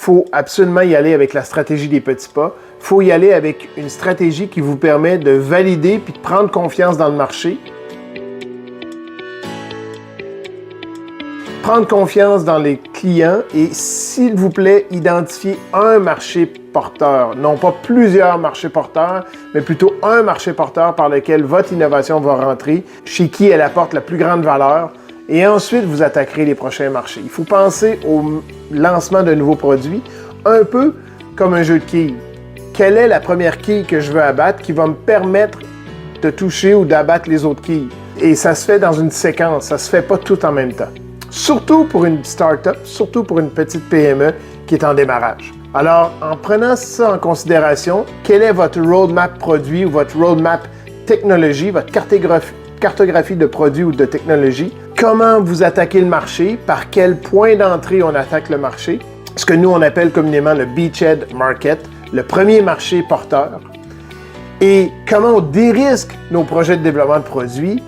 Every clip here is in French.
faut absolument y aller avec la stratégie des petits pas. Il faut y aller avec une stratégie qui vous permet de valider puis de prendre confiance dans le marché. Prendre confiance dans les clients et, s'il vous plaît, identifier un marché porteur. Non pas plusieurs marchés porteurs, mais plutôt un marché porteur par lequel votre innovation va rentrer, chez qui elle apporte la plus grande valeur. Et ensuite, vous attaquerez les prochains marchés. Il faut penser au lancement de nouveaux produits un peu comme un jeu de quilles. Quelle est la première quille que je veux abattre qui va me permettre de toucher ou d'abattre les autres quilles? Et ça se fait dans une séquence, ça ne se fait pas tout en même temps. Surtout pour une start-up, surtout pour une petite PME qui est en démarrage. Alors, en prenant ça en considération, quel est votre roadmap produit ou votre roadmap technologie, votre cartographie de produits ou de technologie? Comment vous attaquez le marché? Par quel point d'entrée on attaque le marché? Ce que nous, on appelle communément le beachhead market, le premier marché porteur. Et comment on dérisque nos projets de développement de produits?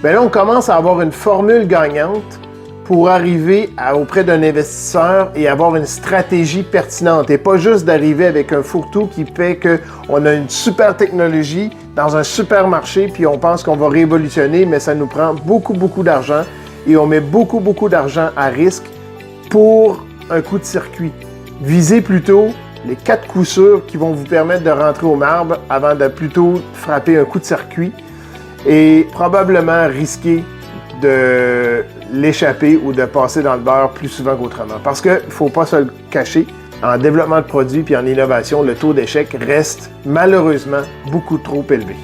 Bien là, on commence à avoir une formule gagnante pour arriver auprès d'un investisseur et avoir une stratégie pertinente. Et pas juste d'arriver avec un fourre-tout qui fait qu'on a une super technologie dans un super marché, puis on pense qu'on va révolutionner, mais ça nous prend beaucoup, beaucoup d'argent et on met beaucoup, beaucoup d'argent à risque pour un coup de circuit. Visez plutôt les 4 coups sûrs qui vont vous permettre de rentrer au marbre avant de plutôt frapper un coup de circuit et probablement risquer de l'échapper ou de passer dans le beurre plus souvent qu'autrement. Parce qu'il ne faut pas se le cacher, en développement de produits puis en innovation, le taux d'échec reste malheureusement beaucoup trop élevé.